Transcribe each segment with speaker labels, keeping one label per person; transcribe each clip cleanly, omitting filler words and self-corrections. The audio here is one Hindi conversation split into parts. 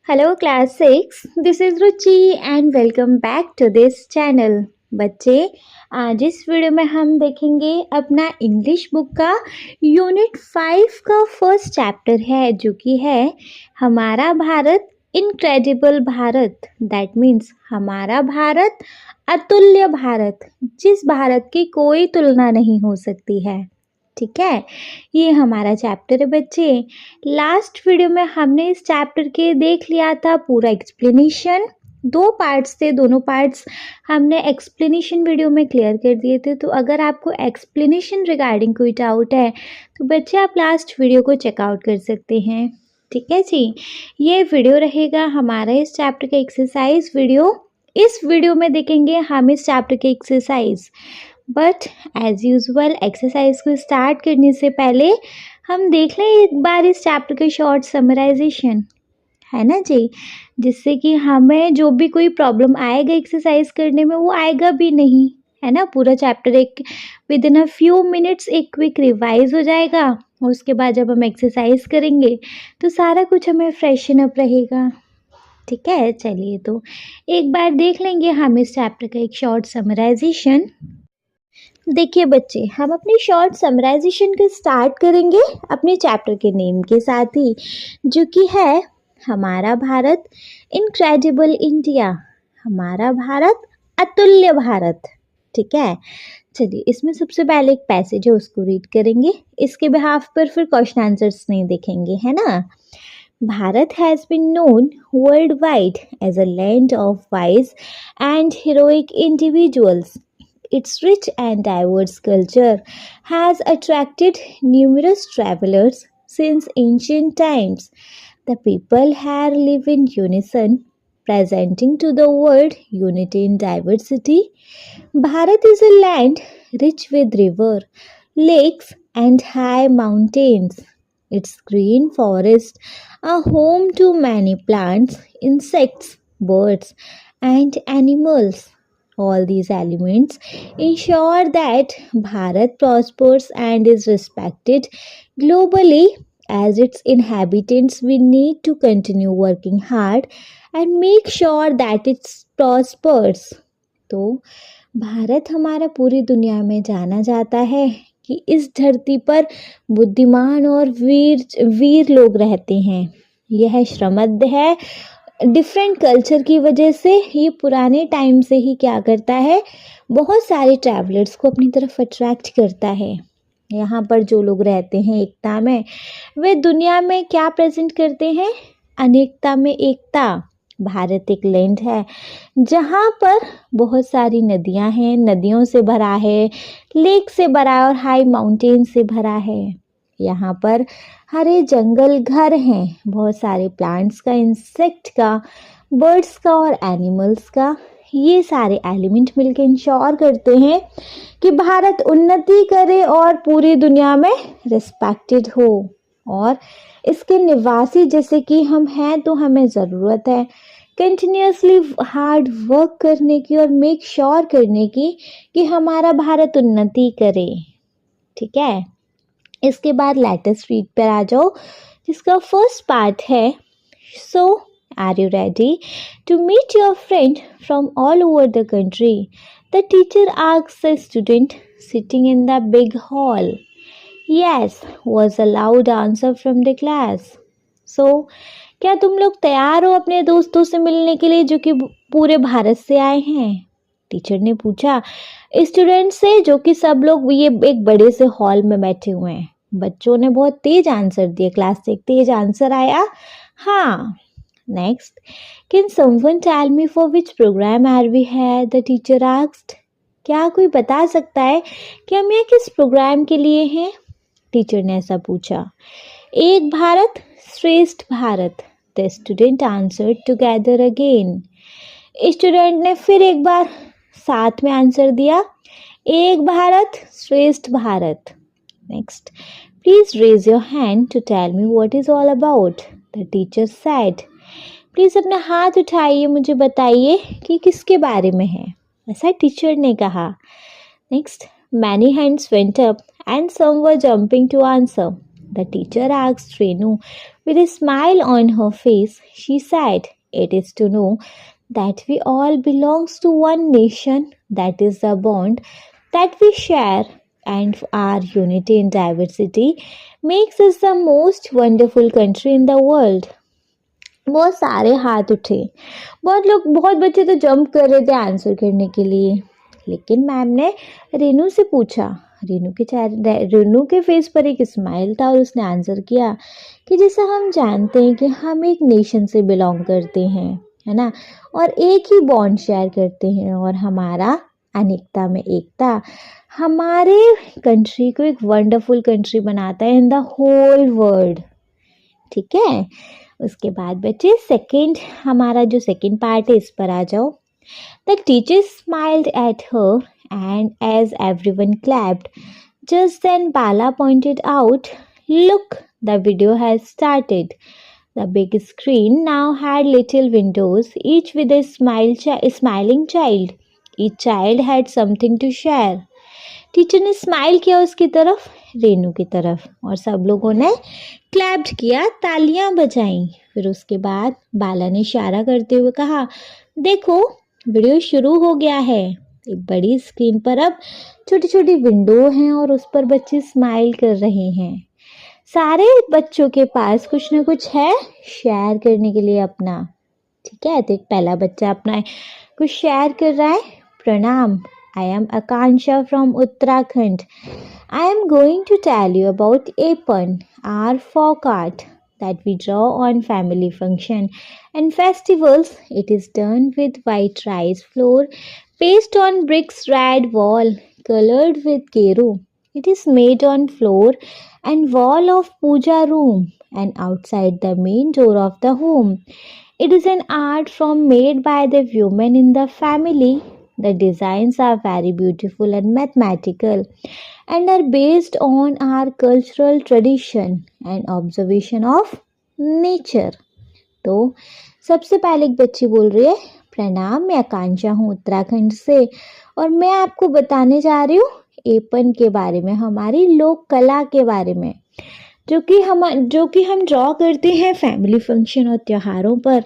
Speaker 1: Hello class 6, this is Ruchi and welcome back to this channel. बच्चे आज इस वीडियो में हम देखेंगे अपना इंग्लिश बुक का यूनिट 5 का फर्स्ट चैप्टर है जो कि है हमारा Bharat incredible Bharat. That means हमारा भारत अतुल्य भारत, जिस भारत की कोई तुलना नहीं हो सकती है। ठीक है, ये हमारा चैप्टर है बच्चे। लास्ट वीडियो में हमने इस चैप्टर के देख लिया था पूरा एक्सप्लेनेशन। 2 पार्ट्स थे, दोनों पार्ट्स हमने एक्सप्लेनेशन वीडियो में क्लियर कर दिए थे। तो अगर आपको एक्सप्लेनेशन रिगार्डिंग कोई डाउट है तो बच्चे आप लास्ट वीडियो को चेकआउट कर सकते हैं। ठीक है जी, ये वीडियो रहेगा हमारा इस चैप्टर का एक्सरसाइज वीडियो। इस वीडियो में देखेंगे हम इस चैप्टर के exercise. But as usual exercise को स्टार्ट करने से पहले हम देख लें एक बार इस चैप्टर का शॉर्ट समराइजेशन, है ना जी, जिससे कि हमें जो भी कोई प्रॉब्लम आएगा एक्सरसाइज करने में वो आएगा भी नहीं, है ना। पूरा चैप्टर एक with in a few minutes एक क्विक रिवाइज हो जाएगा और उसके बाद जब हम एक्सरसाइज करेंगे तो सारा कुछ हमें फ्रेशन अप रहेगा। ठीक है, चलिए तो एक बार देख लेंगे हम इस चैप्टर का एक शॉर्ट समराइजेशन। देखिए बच्चे, हम अपनी शॉर्ट समराइजेशन को स्टार्ट करेंगे अपने चैप्टर के नेम के साथ ही, जो कि है हमारा भारत इनक्रेडिबल इंडिया, हमारा भारत अतुल्य भारत। ठीक है, चलिए इसमें सबसे पहले एक पैसेज है उसको रीड करेंगे, इसके बिहाफ पर फिर क्वेश्चन आंसर्स नहीं देखेंगे, है ना। Bharat has been known worldwide as a land of wise and heroic individuals. Its rich and diverse culture has attracted numerous travelers since ancient times. The people here live in unison, presenting to the world unity in diversity. Bharat is a land rich with river, lakes, and high mountains. Its green forests are home to many plants, insects, birds, and animals. All these elements ensure that Bharat prospers and is respected globally. As its inhabitants, we need to continue working hard and make sure that it prospers. तो भारत हमारा पूरी दुनिया में जाना जाता है कि इस धरती पर बुद्धिमान और वीर लोग रहते हैं। यह श्रमद्ध है, डिफरेंट कल्चर की वजह से ये पुराने टाइम से ही क्या करता है, बहुत सारे ट्रैवलर्स को अपनी तरफ अट्रैक्ट करता है। यहाँ पर जो लोग रहते हैं एकता में, वे दुनिया में क्या प्रेजेंट करते हैं, अनेकता में एकता। भारत एक लैंड है जहाँ पर बहुत सारी नदियाँ हैं, नदियों से भरा है, लेक से भरा है और हाई माउंटेन से भरा है। यहाँ पर हरे जंगल घर हैं, बहुत सारे प्लांट्स का, इंसेक्ट का, बर्ड्स का और एनिमल्स का। ये सारे एलिमेंट मिलकर इंश्योर करते हैं कि भारत उन्नति करे और पूरी दुनिया में रिस्पेक्टेड हो। और इसके निवासी जैसे कि हम हैं तो हमें ज़रूरत है कंटिन्यूसली हार्ड वर्क करने की और मेक श्योर करने की कि हमारा भारत उन्नति करे। ठीक है, इसके बाद लेटेस्ट रीड पर आ जाओ, जिसका फर्स्ट पार्ट है so are you ready to meet your friend from all over the country, the teacher asks the student sitting in the big hall. Yes, was a loud answer from the class. So, क्या तुम लोग तैयार हो अपने दोस्तों से मिलने के लिए जो कि पूरे भारत से आए हैं? टीचर ने पूछा स्टूडेंट से, जो कि सब लोग ये एक बड़े से हॉल में बैठे हुए हैं। बच्चों ने बहुत तेज आंसर दिए, क्लास से एक तेज आंसर आया, हाँ। Next, can someone tell me for which program are we here, the teacher asked. क्या कोई बता सकता है कि हम यहाँ किस प्रोग्राम के लिए हैं? टीचर ने ऐसा पूछा। एक Bharat Shreshtha Bharat, the student answered together again. Student ने फिर एक बार साथ में आंसर दिया, Ek Bharat Shreshtha Bharat. Next, please raise your hand to tell me what is all about, the teacher said. Please अपना हाथ उठाइए, मुझे बताइए कि किसके बारे में है, ऐसा टीचर ने कहा। Next, many hands went up and some were jumping to answer. The teacher asked Renu, With a smile on her face, she said, "It is to know that we all belongs to one nation, that is the bond that we share, and our unity in diversity makes us the most wonderful country in the world." बहुत सारे हाथ उठे, बहुत बच्चे तो जंप कर रहे थे आंसर करने के लिए, लेकिन मैम ने रेनू से पूछा। रेनू के फेस पर एक स्माइल था और उसने आंसर किया कि जैसा हम जानते हैं कि हम एक नेशन से बिलोंग करते हैं, है ना, और एक ही बॉन्ड शेयर करते हैं, और हमारा अनेकता में एकता हमारे कंट्री को एक वंडरफुल कंट्री बनाता है इन द होल वर्ल्ड। ठीक है, उसके बाद बच्चे हमारा जो सेकंड पार्ट है इस पर आ जाओ। The teacher smiled at her and as everyone clapped, just then Bala pointed out, "Look, the video has started." The big screen now had little windows, each with a smiling child. Each child had something to share. Teacher ने स्माइल किया उसकी तरफ, रेनू की तरफ, और सब लोगों ने क्लैप्ड किया, तालियां बजाईं। फिर उसके बाद बाला ने इशारा करते हुए कहा, "देखो, वीडियो शुरू हो गया है।" एक बड़ी स्क्रीन पर अब छोटी छोटी विंडो हैं और उस पर बच्चे स्माइल कर रहे हैं। सारे बच्चों के पास कुछ ना कुछ है शेयर करने के लिए अपना। ठीक है, तो एक पहला बच्चा अपना कुछ शेयर कर रहा है। "प्रणाम, I am Akansha from Uttarakhand. I am going to tell you about Epan, our folk art that we draw on family function and festivals. It is done with white rice flour, paste on bricks, red wall, colored with gero. It is made on floor and wall of puja room and outside the main door of the home. It is an art from made by the women in the family. The designs are very beautiful and mathematical and are based on our cultural tradition and observation of nature." तो सबसे पहले एक बच्ची बोल रही है, "प्रणाम, मैं आकांक्षा हूँ उत्तराखंड से और मैं आपको बताने जा रही हूँ एपन के बारे में, हमारी लोक कला के बारे में, जो कि हम ड्रॉ करते हैं फैमिली फंक्शन और त्योहारों पर।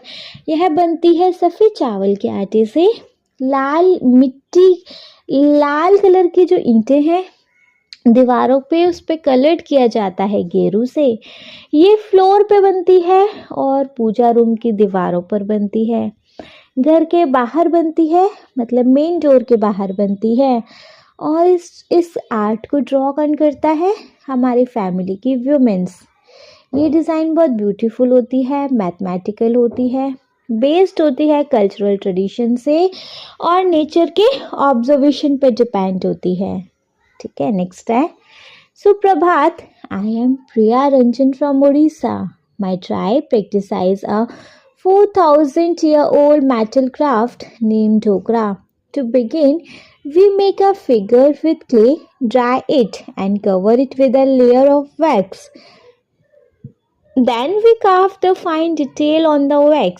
Speaker 1: यह बनती है सफ़ेद चावल के आटे से। लाल कलर की जो ईंटें हैं दीवारों पे, उस पे कलर्ड किया जाता है गेरू से। ये फ्लोर पे बनती है और पूजा रूम की दीवारों पर बनती है। घर के बाहर बनती है, मतलब मेन डोर के बाहर बनती है। और इस आर्ट को ड्रॉ कौन करता है? हमारी फैमिली की वुमेन्स। ये डिज़ाइन बहुत ब्यूटीफुल होती है, मैथमेटिकल होती है, बेस्ड होती है कल्चरल ट्रेडिशन से और नेचर के ऑब्जर्वेशन पे डिपेंड होती है। ठीक है, नेक्स्ट है सुप्रभात, I am Priya Ranjan from Orissa. My tribe practices a 4,000-year-old metal craft named dhokra. To begin, we make a figure with clay, dry it and cover it with a layer of wax. Then we carve the fine detail on the wax.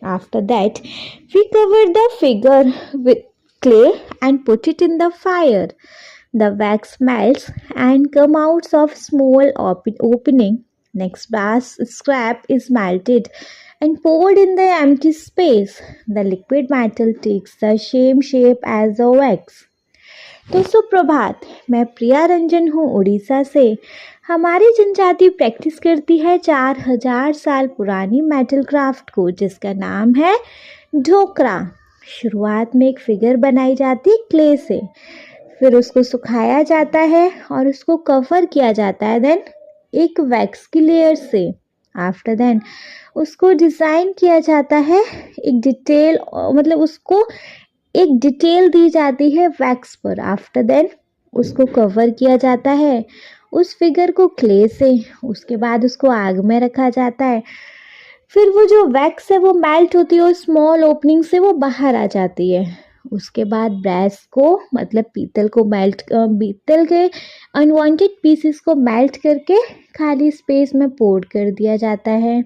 Speaker 1: After that, we cover the figure with clay and put it in the fire. The wax melts and comes out of small opening. Next, brass scrap is melted and poured in the empty space. The liquid metal takes the same shape as the wax. तो सुप्रभात, मैं प्रिया रंजन हूँ उड़ीसा से। हमारी जनजाति प्रैक्टिस करती है 4,000 साल पुरानी मेटल क्राफ्ट को, जिसका नाम है ढोकरा। शुरुआत में एक फिगर बनाई जाती है क्ले से, फिर उसको सुखाया जाता है और उसको कवर किया जाता है देन एक वैक्स की लेयर से। आफ्टर देन उसको डिज़ाइन किया जाता है, एक डिटेल, मतलब उसको एक डिटेल दी जाती है वैक्स पर। आफ्टर देन उसको कवर किया जाता है उस फिगर को क्ले से। उसके बाद उसको आग में रखा जाता है, फिर वो जो वैक्स है वो मेल्ट होती है और स्मॉल ओपनिंग से वो बाहर आ जाती है। उसके बाद ब्रैस को, मतलब पीतल के अनवांटेड पीसेस को मेल्ट करके खाली स्पेस में पोर कर दिया जाता है।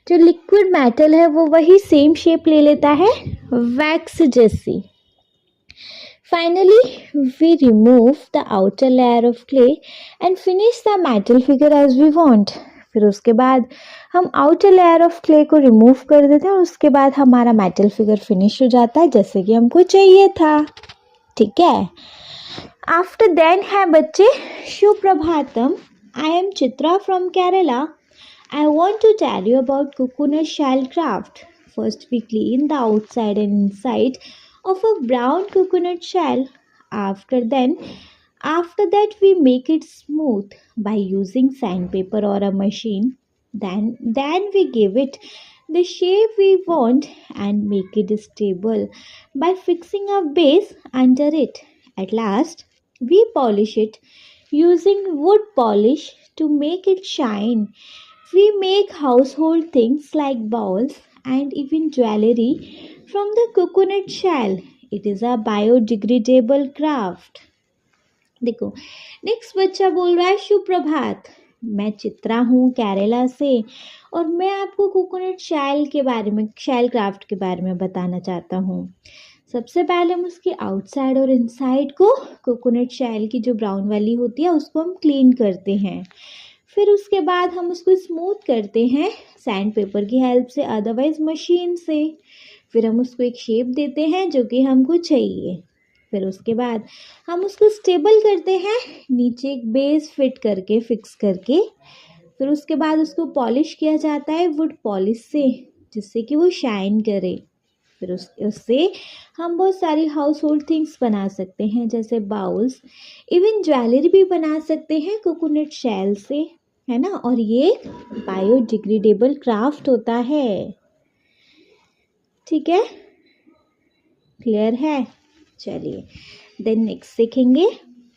Speaker 1: जो लिक्विड मेटल है वो वही सेम शेप ले लेता है वैक्स जैसी। Finally, we remove the outer layer of clay and finish the metal figure as we want. फिर उसके बाद हम आउटर लेयर ऑफ क्ले को रिमूव कर देते हैं और उसके बाद हमारा मेटल फिगर फिनिश हो जाता है जैसे कि हमको चाहिए था। ठीक है। आफ्टर देन है बच्चे सुप्रभातम। I am Chitra from Kerala. I want to tell you about coconut shell craft. First, we clean the outside and inside of a brown coconut shell. After then, after that, we make it smooth by using sandpaper or a machine. Then we give it the shape we want and make it stable by fixing a base under it. At last, we polish it using wood polish to make it shine. We make household things like bowls and even jewelry from the coconut shell. It is a biodegradable craft. देखो नेक्स्ट बच्चा बोल रहा है सुप्रभात, मैं चित्रा हूँ केरला से और मैं आपको कोकोनट शैल क्राफ्ट के बारे में बताना चाहता हूँ। सबसे पहले हम उसके आउटसाइड और इनसाइड को कोकोनट शैल की जो ब्राउन वाली होती है उसको हम क्लीन करते हैं। फिर उसके बाद हम उसको स्मूथ करते हैं सैंड पेपर की हेल्प से, अदरवाइज मशीन से। फिर हम उसको एक शेप देते हैं जो कि हमको चाहिए। फिर उसके बाद हम उसको स्टेबल करते हैं नीचे एक बेस फिट करके फिक्स करके। फिर उसके बाद उसको पॉलिश किया जाता है वुड पॉलिश से जिससे कि वो शाइन करे। फिर उससे हम बहुत सारी हाउस होल्ड थिंग्स बना सकते हैं जैसे बाउल्स, इवन ज्वेलरी भी बना सकते हैं कोकोनट शेल से, है ना। और ये बायोडिग्रेडेबल क्राफ्ट होता है। ठीक है, क्लियर है। चलिए देन नेक्स्ट सीखेंगे।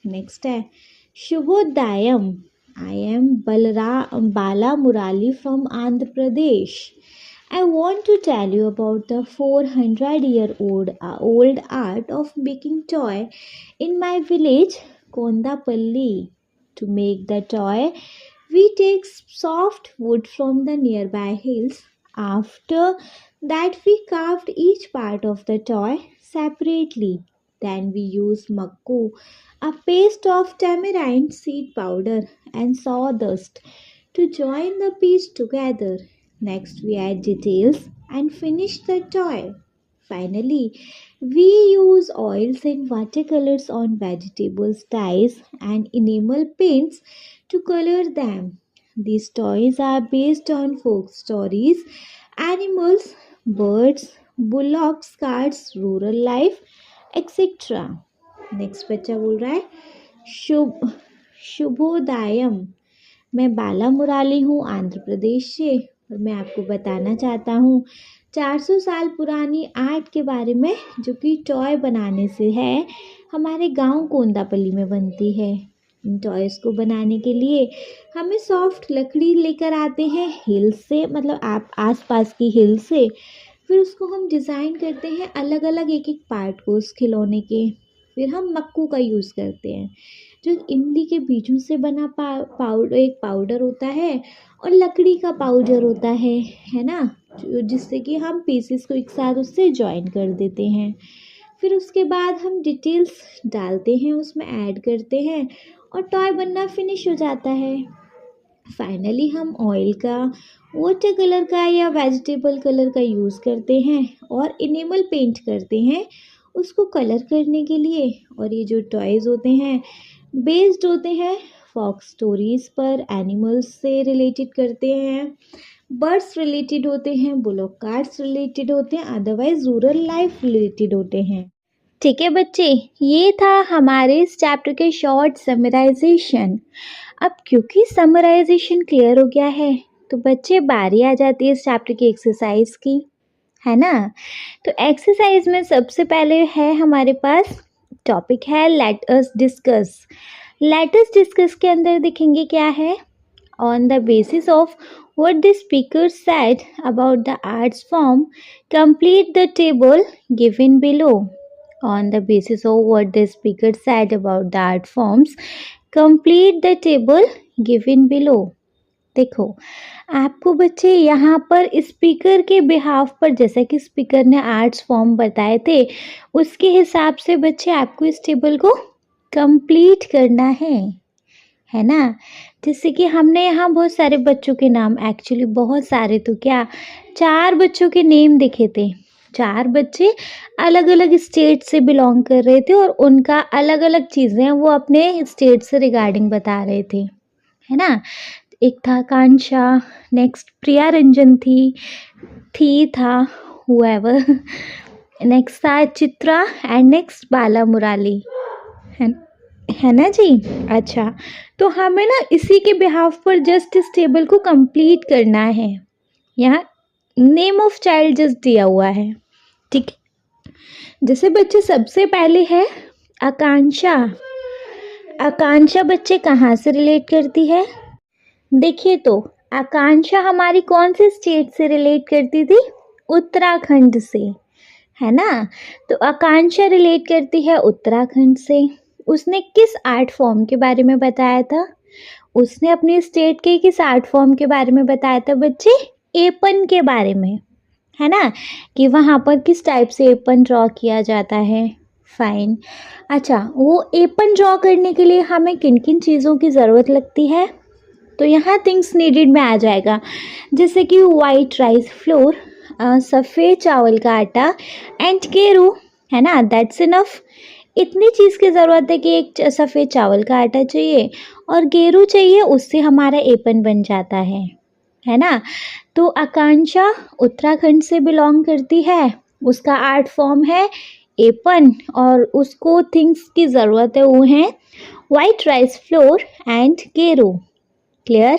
Speaker 1: नेक्स्ट है शुभोदयम। I am Bala Murali from Andhra Pradesh. I want to tell you about the 400-year-old art of making toy in my village, Kondapalli. To make the toy, we take soft wood from the nearby hills. After that, we carved each part of the toy separately. Then we use makku, a paste of tamarind seed powder and sawdust to join the piece together. Next, we add details and finish the toy. Finally, we use oils and watercolors on vegetables, dyes, and enamel paints to color them. These toys are based on folk stories, animals, birds, bullocks, cards, rural life, etc. Next बच्चा बोल रहा है शुभोदयम। मैं बाला मुराली हूँ आंध्र प्रदेश से और मैं आपको बताना चाहता हूँ 400 साल पुरानी आर्ट के बारे में जो कि टॉय बनाने से है। हमारे गांव कोंदापल्ली में बनती है। इन टॉयज़ को बनाने के लिए हमें सॉफ्ट लकड़ी लेकर आते हैं हिल से, मतलब आप आसपास की हिल से। फिर उसको हम डिज़ाइन करते हैं अलग अलग एक एक पार्ट को उस खिलौने के। फिर हम मक्कू का यूज़ करते हैं जो इमली के बीजों से बना एक पाउडर होता है और लकड़ी का पाउडर होता है ना, जिससे कि हम पीसेस को एक साथ उससे जॉइन कर देते हैं। फिर उसके बाद हम डिटेल्स डालते हैं, उसमें ऐड करते हैं और टॉय बनना फिनिश हो जाता है। फाइनली हम ऑयल का, वाटर कलर का या वेजिटेबल कलर का यूज़ करते हैं और इनेमल पेंट करते हैं उसको कलर करने के लिए। और ये जो टॉयज़ होते हैं बेस्ड होते हैं फोक स्टोरीज़ पर, एनिमल्स से रिलेटेड करते हैं, बर्ड्स रिलेटेड होते हैं, बुलॉक कार्ड्स रिलेटेड होते हैं, अदरवाइज रूरल लाइफ रिलेटेड होते हैं। ठीक है बच्चे, ये था हमारे इस चैप्टर के शॉर्ट समराइजेशन। अब क्योंकि समराइजेशन क्लियर हो गया है तो बच्चे बारी आ जाती है इस चैप्टर की एक्सरसाइज की, है ना। तो एक्सरसाइज में सबसे पहले है हमारे पास टॉपिक है let us discuss. Let us discuss के अंदर देखेंगे क्या है, on the basis of what the speaker said about the arts form, complete the table given below. On the basis of what the speaker said about the art forms, complete the table given below. देखो आपको बच्चे यहाँ पर स्पीकर के बिहाफ पर, जैसा कि स्पीकर ने आर्ट्स फॉर्म बताए थे उसके हिसाब से बच्चे आपको इस टेबल को कंप्लीट करना है ना। जैसे कि हमने यहाँ बहुत सारे बच्चों के नाम, एक्चुअली बहुत सारे तो क्या, 4 बच्चों के नेम देखे थे। 4 बच्चे अलग-अलग स्टेट से बिलॉन्ग कर रहे थे और उनका अलग-अलग चीज़ें वो अपने स्टेट से रिगार्डिंग बता रहे थे, है ना? एक था आकांक्षा, नेक्स्ट प्रिया रंजन था हूएवर, नेक्स्ट था चित्रा एंड नेक्स्ट बाला मुराली, है ना जी। अच्छा, तो हमें ना इसी के बिहाफ पर जस्ट इस टेबल को कंप्लीट करना है। यहाँ नेम ऑफ चाइल्ड जस्ट दिया हुआ है, ठीक है। जैसे बच्चे सबसे पहले है आकांक्षा। आकांक्षा बच्चे कहाँ से रिलेट करती है? देखिए तो आकांक्षा हमारी कौन से स्टेट से रिलेट करती थी? उत्तराखंड से, है ना। तो आकांक्षा रिलेट करती है उत्तराखंड से। उसने किस आर्ट फॉर्म के बारे में बताया था? उसने अपने स्टेट के किस आर्ट फॉर्म के बारे में बताया था बच्चे? एपन के बारे में, है ना, कि वहाँ पर किस टाइप से एपन ड्रॉ किया जाता है। फाइन। अच्छा, वो एपन ड्रॉ करने के लिए हमें किन किन चीज़ों की ज़रूरत लगती है? तो यहाँ थिंग्स नीडेड में आ जाएगा, जैसे कि वाइट राइस फ्लोर, सफ़ेद चावल का आटा एंड केरू, है ना। That's enough. इतनी चीज़ की ज़रूरत है कि एक सफ़ेद चावल का आटा चाहिए और गेरू चाहिए, उससे हमारा एपन बन जाता है ना। तो आकांक्षा उत्तराखंड से बिलोंग करती है, उसका आर्ट फॉर्म है एपन और उसको थिंग्स की ज़रूरत है, वो हैं वाइट राइस फ्लोर एंड गेरू। क्लियर?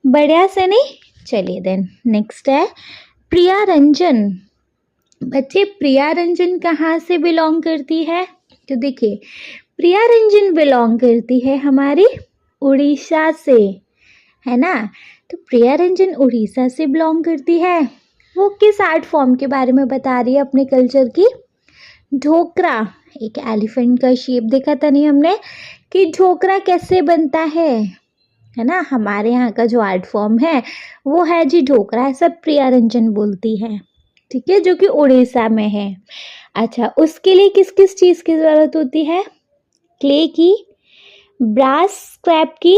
Speaker 1: बढ़िया से नहीं? चलिए देन नेक्स्ट है प्रिया रंजन। बच्चे प्रिया रंजन कहाँ से बिलोंग करती है? तो देखिए, प्रिया रंजन बिलोंग करती है हमारी उड़ीसा से, है ना। तो प्रिया रंजन उड़ीसा से बिलोंग करती है। वो किस आर्ट फॉर्म के बारे में बता रही है अपने कल्चर की? ढोकरा। एक एलिफेंट का शेप देखा था नहीं हमने कि ढोकरा कैसे बनता है ना। हमारे यहाँ का जो आर्ट फॉर्म है वो है जी ढोकरा, ऐसा प्रिया रंजन बोलती है, ठीक है, जो कि उड़ीसा में है। अच्छा, उसके लिए किस किस चीज़ की ज़रूरत होती है? क्ले की, ब्रास स्क्रैप की,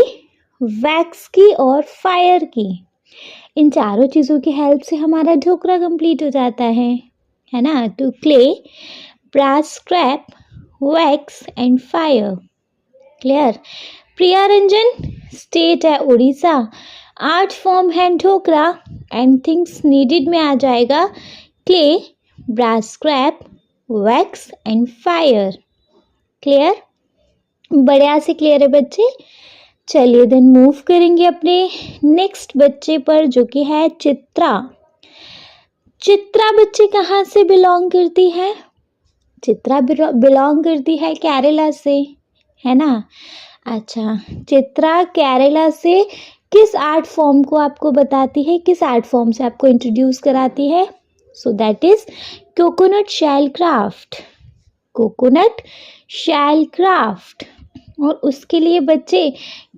Speaker 1: वैक्स की और फायर की। इन चारों चीज़ों की हेल्प से हमारा ढोकरा कंप्लीट हो जाता है ना। तो clay, brass scrap, wax and fire. Clear? Priya Ranjan state है उड़ीसा, आर्ट फॉर्म है ढोकरा एंड थिंग्स नीडेड में आ जाएगा clay, brass scrap, wax and fire. Clear? बढ़िया से क्लियर है बच्चे। चलिए देन मूव करेंगे अपने नेक्स्ट बच्चे पर, जो कि है चित्रा। चित्रा बच्चे कहाँ से बिलोंग करती है? चित्रा बिलोंग करती है केरला से, है ना। अच्छा, चित्रा केरला से किस आर्ट फॉर्म को आपको बताती है, किस आर्ट फॉर्म से आपको इंट्रोड्यूस कराती है? So that is coconut shell craft. Coconut shell craft. और उसके लिए बच्चे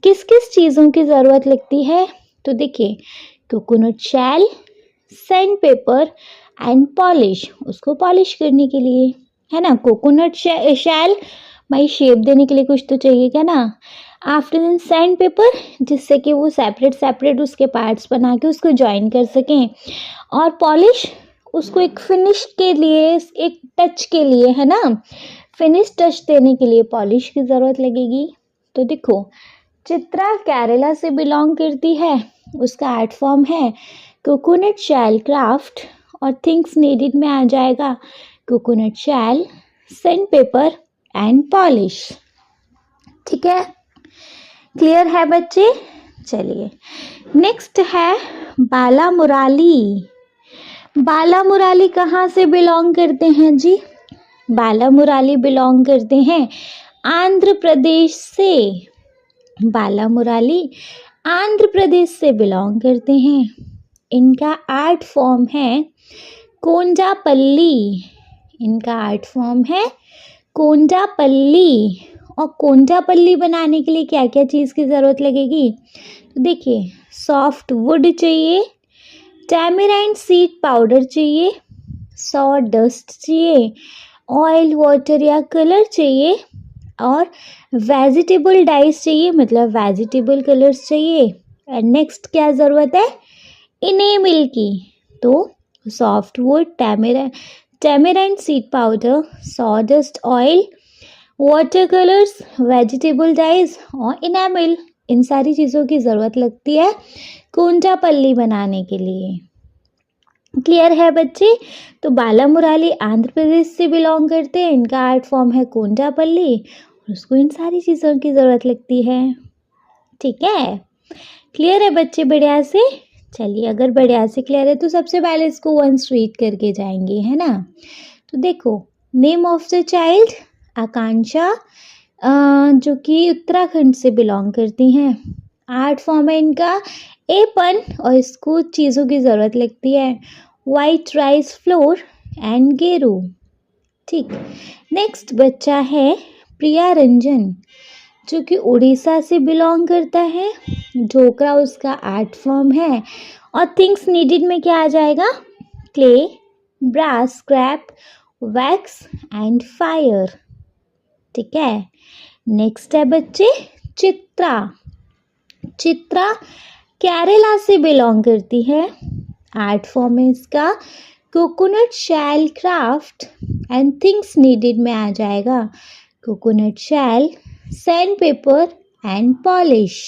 Speaker 1: किस किस चीज़ों की ज़रूरत लगती है? तो देखिए, coconut shell, sandpaper and polish, उसको पॉलिश करने के लिए, है ना। कोकोनट शेल भाई शेप देने के लिए कुछ तो चाहिए क्या ना। आफ्टर देन सैंड पेपर, जिससे कि वो सेपरेट उसके पार्ट्स बना के उसको ज्वाइन कर सकें, और पॉलिश उसको एक फिनिश के लिए, एक टच के लिए, है ना, फिनिश टच देने के लिए पॉलिश की ज़रूरत लगेगी। तो देखो, चित्रा केरला से बिलोंग करती है, उसका आर्ट फॉर्म है कोकोनट शेल क्राफ्ट और थिंग्स नीडेड में आ जाएगा coconut shell, sandpaper and polish. ठीक है, क्लियर है बच्चे? चलिए नेक्स्ट है बाला मुराली। बाला मुराली कहाँ से बिलोंग करते हैं जी? बाला मुराली बिलोंग करते हैं आंध्र प्रदेश से। बाला मुराली आंध्र प्रदेश से बिलोंग करते हैं। इनका आर्ट फॉर्म है कोंडापल्ली। इनका आर्ट फॉर्म है कोंडापल्ली। और कोंडापल्ली बनाने के लिए क्या क्या चीज़ की ज़रूरत लगेगी? तो देखिए, सॉफ्ट वुड चाहिए, टैमराइंड सीड पाउडर चाहिए, सॉ डस्ट चाहिए, ऑयल वाटर या कलर चाहिए, और वेजिटेबल डाइज चाहिए, मतलब वेजिटेबल कलर्स चाहिए। एंड नेक्स्ट क्या ज़रूरत है, इनेमिल की। तो soft wood, tamarind seed powder, sawdust oil, water colours, vegetable dyes और इनेमिल, इन सारी चीज़ों की ज़रूरत लगती है कोंडापल्ली बनाने के लिए। क्लियर है बच्चे? तो बाला मुराली आंध्र प्रदेश से बिलोंग करते हैं, इनका आर्ट फॉर्म है कोंडापल्ली और उसको इन सारी चीज़ों की ज़रूरत लगती है। ठीक है, क्लियर है बच्चे बढ़िया से? चलिए, अगर बढ़िया से क्लियर है तो सबसे पहले इसको वंस रीड करके जाएंगे, है ना। तो देखो, नेम ऑफ द चाइल्ड आकांक्षा, जो कि उत्तराखंड से बिलोंग करती हैं। आर्ट फॉर्म है इनका एपन और इसको चीज़ों की ज़रूरत लगती है वाइट राइस फ्लोर एंड गेरू। ठीक, नेक्स्ट बच्चा है प्रिया रंजन, जो कि उड़ीसा से बिलोंग करता है। ढोकरा उसका आर्ट फॉर्म है और थिंग्स नीडेड में क्या आ जाएगा, clay, brass scrap, wax and fire. ठीक है, नेक्स्ट है बच्चे चित्रा। चित्रा केरला से बिलोंग करती है। आर्ट फॉर्म है इसका coconut shell craft and things needed में आ जाएगा coconut shell, sandpaper and polish.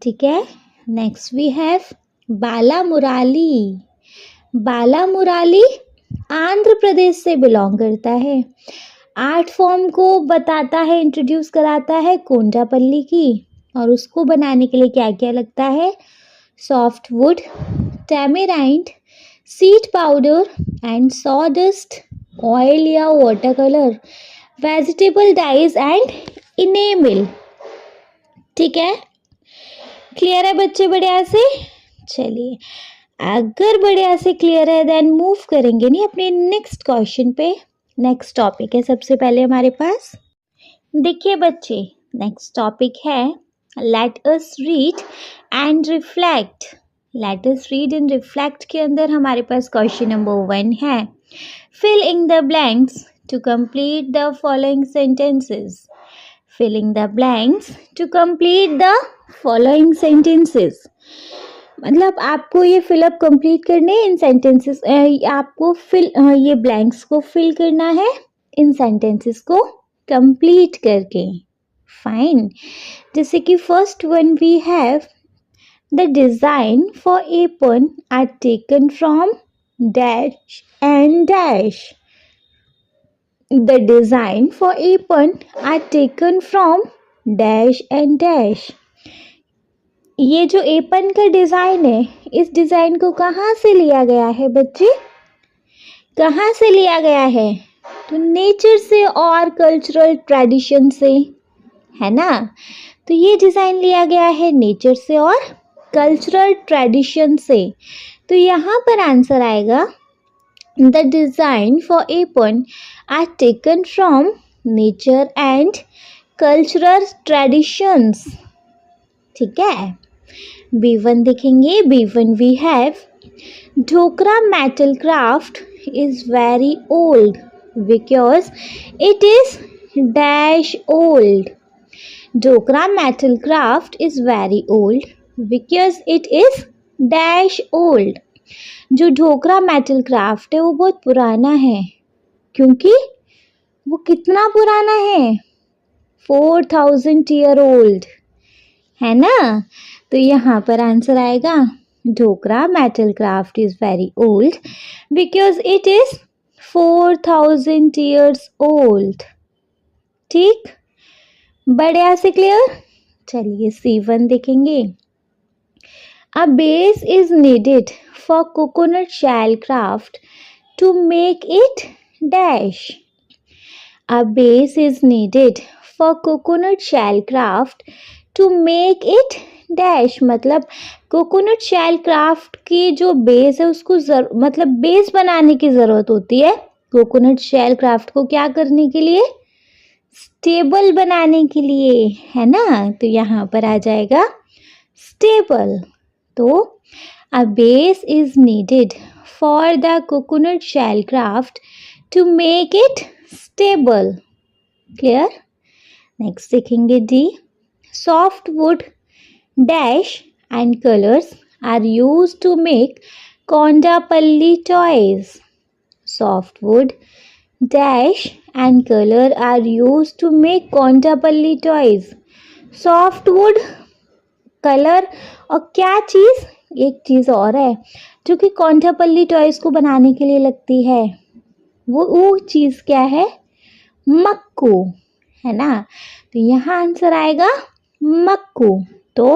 Speaker 1: ठीक है, next we have Bala Murali. Bala Murali Andhra Pradesh से बिलोंग करता है। आर्ट फॉर्म को बताता है, इंट्रोड्यूस कराता है कोंडापल्ली की, और उसको बनाने के लिए क्या क्या लगता है, soft wood, tamarind, seed powder and sawdust, oil या water colour, vegetable dyes and enamel. ठीक है, क्लियर है बच्चे बढ़िया से? चलिए, अगर बढ़िया से क्लियर है देन मूव करेंगे नहीं अपने नेक्स्ट क्वेश्चन पे। नेक्स्ट टॉपिक है सबसे पहले हमारे पास, देखिए बच्चे, नेक्स्ट टॉपिक है let us read and reflect. Let us read and reflect के अंदर हमारे पास क्वेश्चन नंबर 1 है, fill in the blanks to complete the following sentences. Filling the blanks to complete the following sentences, मतलब आपको ये फिलअप कंप्लीट करने इन सेंटेंसेस, आपको ये ब्लैंक्स को फिल करना है इन सेंटेंसेस को कंप्लीट करके। फाइन, जैसे कि first one we have the design for Aipan are taken from dash and dash. The design for Aipan are taken from dash and dash. ये जो एपन का डिज़ाइन है, इस डिज़ाइन को कहाँ से लिया गया है बच्चे, कहाँ से लिया गया है, तो नेचर से और कल्चरल ट्रेडिशन से, है ना। तो ये डिज़ाइन लिया गया है नेचर से और कल्चरल ट्रेडिशन से। तो यहाँ पर आंसर आएगा the design for Aipan are taken from nature and cultural traditions. ठीक है, B1 देखेंगे। B1 we have Dhokra metal craft is very old because it is dash old. Dhokra metal craft is very old because it is dash old. जो ढोकरा मेटल क्राफ्ट है वो बहुत पुराना है, क्योंकि वो कितना पुराना है, 4000 ईयर ओल्ड, है ना। तो यहाँ पर आंसर आएगा Dhokra metal craft is very old because it is 4000 years old. ठीक, बढ़िया से क्लियर। चलिए C1 देखेंगे। A base is needed for coconut shell craft to make it dash. A base is needed for coconut shell craft to make it dash, मतलब कोकोनट शैल क्राफ्ट की जो बेस है उसको मतलब बेस बनाने की ज़रूरत होती है कोकोनट शैल क्राफ्ट को क्या करने के लिए, स्टेबल बनाने के लिए, है ना। तो यहाँ पर आ जाएगा स्टेबल। तो a base is needed for the coconut shell craft to make it stable. Clear. Next देखेंगे D, soft wood dash and colours are used to make Kondapalli toys. Softwood dash and color are used to make Kondapalli toys. Softwood colour और क्या चीज़, एक चीज़ और है जो कि कोंडापल्ली टॉयज को बनाने के लिए लगती है. वो चीज़ क्या है? मक्कू, है ना. तो यहाँ आंसर आएगा मक्कू. तो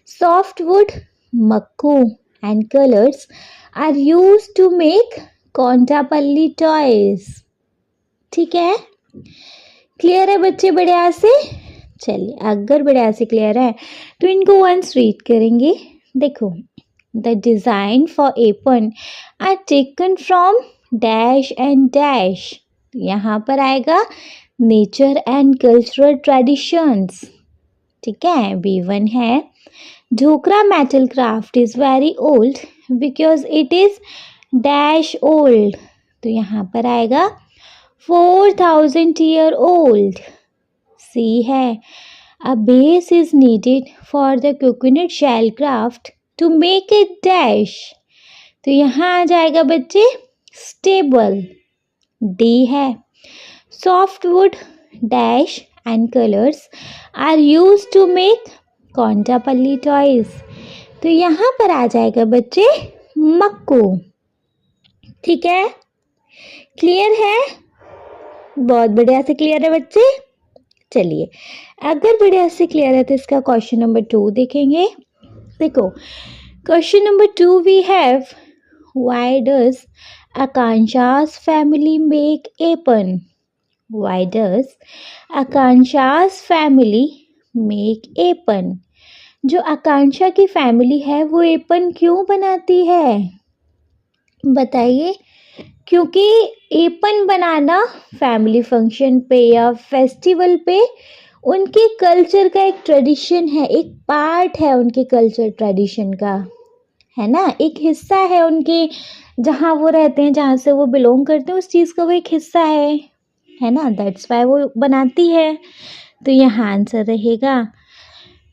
Speaker 1: सॉफ्टवुड, मक्कू and colours are used to make Kondapalli toys. ठीक है, क्लियर है बच्चे बढ़िया से? चलिए, अगर बढ़िया से क्लियर है तो इनको वंस रीड करेंगे. देखो, the design for Aipan are taken from dash and dash. यहाँ पर आएगा नेचर एंड कल्चरल ट्रेडिशंस. ठीक है, B1 है Dhokra metal craft is very old because it is dash old. तो यहाँ पर आएगा 4000 ईयर ओल्ड. सी है a base is needed for the coconut shell craft to make it dash. तो यहाँ आ जाएगा बच्चे स्टेबल. डी है softwood dash and colours are used to make Kondapalli toys. तो यहाँ पर आ जाएगा बच्चे मक्कू. ठीक है, क्लियर है? बहुत बढ़िया से क्लियर है बच्चे. चलिए, अगर बढ़िया से क्लियर है तो इसका क्वेश्चन नंबर 2 देखेंगे. देखो, question number 2 we have why does Akanksha's family make Aipan. Why does Akanksha's family make Aipan. जो आकांक्षा की फैमिली है वो एपन क्यों बनाती है? बताइए. क्योंकि एपन बनाना फैमिली फंक्शन पे या फेस्टिवल पे उनके कल्चर का एक ट्रेडिशन है, एक पार्ट है उनके कल्चर ट्रेडिशन का, है ना. एक हिस्सा है उनके, जहाँ वो रहते हैं, जहाँ से वो बिलोंग करते हैं, उस चीज़ का वो एक हिस्सा है ना. दैट्स वाई वो बनाती है. तो यहाँ आंसर रहेगा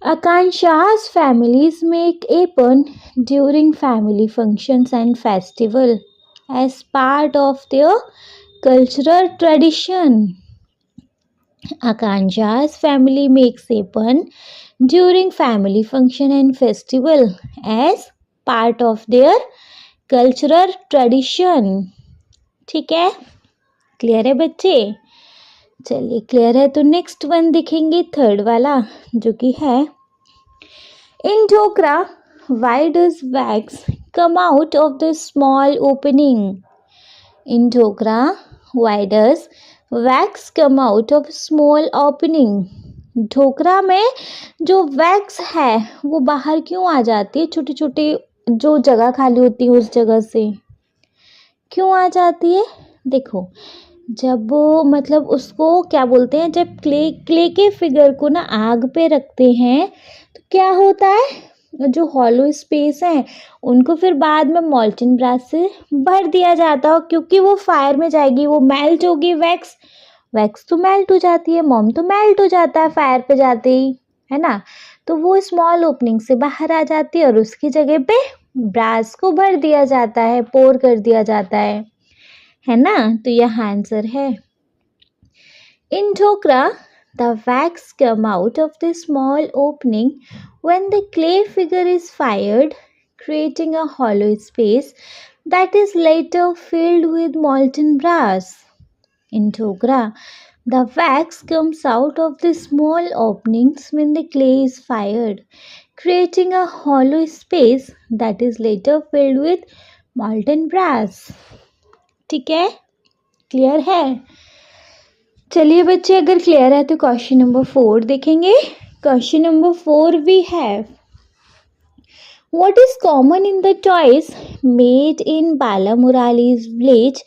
Speaker 1: आकांक्षा's families make apron during family functions and festival as part of their cultural tradition. Akanksha's family makes apron during family function and festival as part of their cultural tradition. ठीक है, क्लियर है बच्चे? चलिए, क्लियर है तो नेक्स्ट वन देखेंगे, थर्ड वाला, जो कि है in Dhokra why does wax come out of the small opening. In Dhokra why does wax come out of small opening. Dhokra में जो वैक्स है वो बाहर क्यों आ जाती है? छोटी छोटी जो जगह खाली होती है उस जगह से क्यों आ जाती है? देखो, जब मतलब उसको क्या बोलते हैं, जब क्ले के फिगर को ना आग पे रखते हैं तो क्या होता है, जो हॉलो स्पेस है उनको फिर बाद में मॉल्टन ब्रास से भर दिया जाता है. क्योंकि वो फायर में जाएगी, वो मेल्ट होगी. वैक्स तो मेल्ट हो जाती है, मोम तो मेल्ट हो जाता है फायर पे जाते ही, है ना. तो वो स्मॉल ओपनिंग से बाहर आ जाती है और उसकी जगह पे ब्रास को भर दिया जाता है, पोर कर दिया जाता है ना. तो यह आंसर है. In Dhokra the wax come out of the small opening when the clay figure is fired, creating a hollow space that is later filled with molten brass. In Dhokra the wax comes out of the small openings when the clay is fired, creating a hollow space that is later filled with molten brass. ठीक है, क्लियर है? चलिए बच्चे, अगर क्लियर है तो क्वेश्चन नंबर 4 देखेंगे. Question number 4 we have what is common in the toys made in Balamurali's village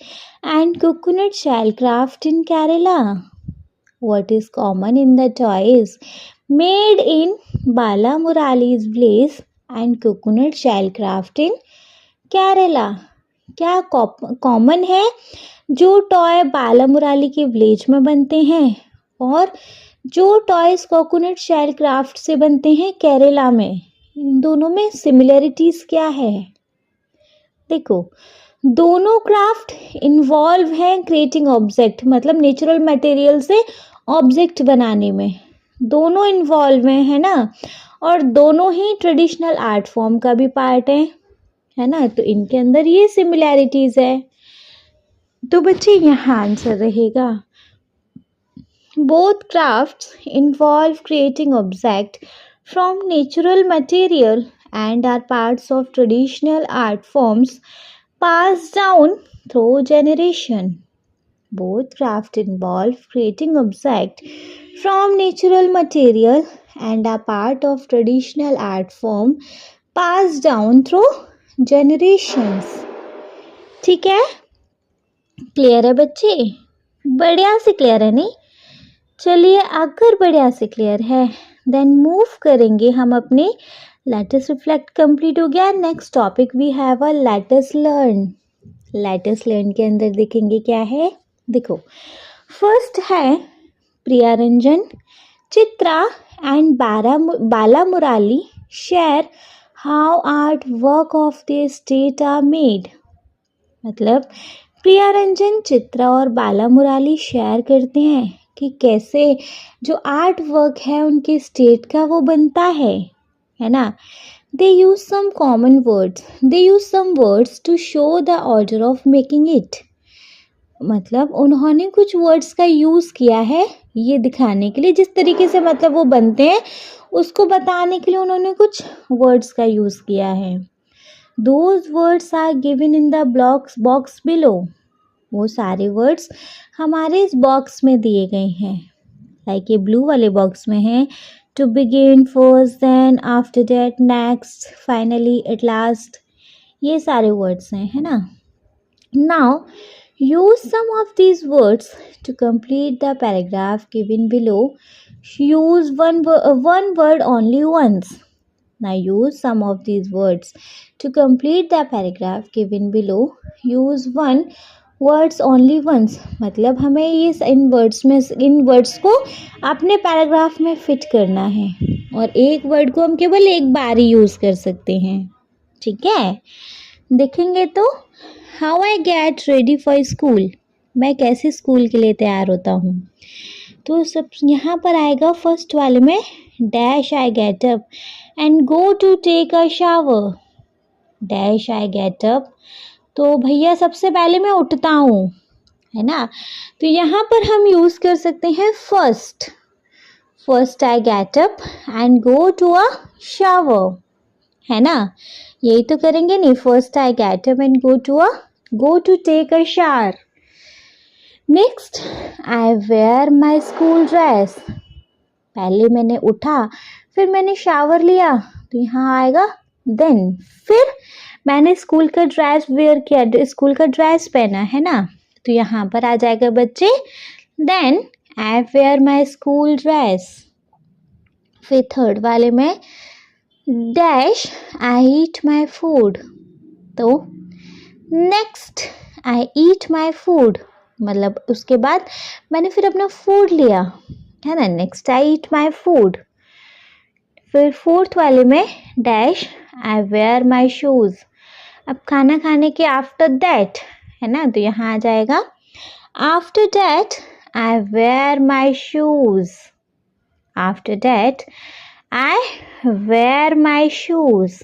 Speaker 1: and coconut shell craft in Kerala. What is common in the toys made in Balamurali's village and coconut shell craft in Kerala. क्या कॉमन है जो टॉय बालामुराली के विलेज में बनते हैं और जो टॉयज कोकोनट शेल क्राफ्ट से बनते हैं केरला में, इन दोनों में सिमिलरिटीज क्या है? देखो, दोनों क्राफ्ट इन्वॉल्व हैं क्रिएटिंग ऑब्जेक्ट, मतलब नेचुरल मटेरियल से ऑब्जेक्ट बनाने में दोनों इन्वॉल्व हैं, है ना। और दोनों ही ट्रेडिशनल आर्ट फॉर्म का भी पार्ट है ना। तो इनके अंदर ये सिमिलैरिटीज है। तो बच्चे यहाँ आंसर रहेगा, both crafts involve creating object from natural material and are parts of traditional art forms passed down through generation. Both craft involve creating object from natural material and are part of traditional art form passed down through generations. ठीक है, क्लियर है बच्चे? बढ़िया से क्लियर है नहीं? चलिए, अगर बढ़िया से क्लियर है देन मूव करेंगे हम अपने लेट अस रिफ्लेक्ट कंप्लीट हो गया। Next topic we have a let us learn. Let us learn के अंदर देखेंगे क्या है। देखो, फर्स्ट है Priya Ranjan, Chitra and Bala Murali share how art work of the state are made. मतलब प्रिया रंजन, चित्रा और बाला मुराली शेयर करते हैं कि कैसे जो आर्ट वर्क है उनके स्टेट का वो बनता है ना। They use some common words, they use some words to show the order of making it. मतलब उन्होंने कुछ वर्ड्स का यूज़ किया है ये दिखाने के लिए, जिस तरीके से मतलब वो बनते हैं उसको बताने के लिए उन्होंने कुछ वर्ड्स का यूज़ किया है। Those words are given in the box below. वो सारे वर्ड्स हमारे इस बॉक्स में दिए गए हैं। लाइक ये ब्लू वाले बॉक्स में है to begin, first, then, after that, next, finally, at last, ये सारे वर्ड्स हैं, है ना। Now use some of these words to complete the paragraph given below. Use one word only once. Now use some of these words to complete the paragraph given below. Use one words only once. मतलब हमें ये इन वर्ड्स को अपने पैराग्राफ में फिट करना है और एक वर्ड को हम केवल एक बार ही यूज़ कर सकते हैं। ठीक है, देखेंगे तो how I get ready for school, मैं कैसे स्कूल के लिए तैयार होता हूँ। तो सब यहाँ पर आएगा फर्स्ट वाले में, dash I get up and go to take a shower. Dash I get up, तो भैया सबसे पहले मैं उठता हूँ, है ना। तो यहाँ पर हम यूज़ कर सकते हैं first. First I get up and go to a shower, है ना। यही तो करेंगे नहीं, first I get up and go to take a shower. Next I wear my school dress, पहले मैंने उठा फिर मैंने शावर लिया, तो यहाँ आएगा देन। फिर मैंने स्कूल का ड्रेस वेयर किया, स्कूल का ड्रेस पहना, है ना। तो यहाँ पर आ जाएगा बच्चे then I wear my school dress. फिर थर्ड वाले में dash I eat my food, तो next I eat my food, मतलब उसके बाद मैंने फिर अपना फूड लिया, है ना। Next I eat my food. फिर फोर्थ वाले में dash I wear my shoes, अब खाना खाने के आफ्टर दैट, है ना। तो यहाँ आ जाएगा after that I wear my shoes. After that I wear my shoes.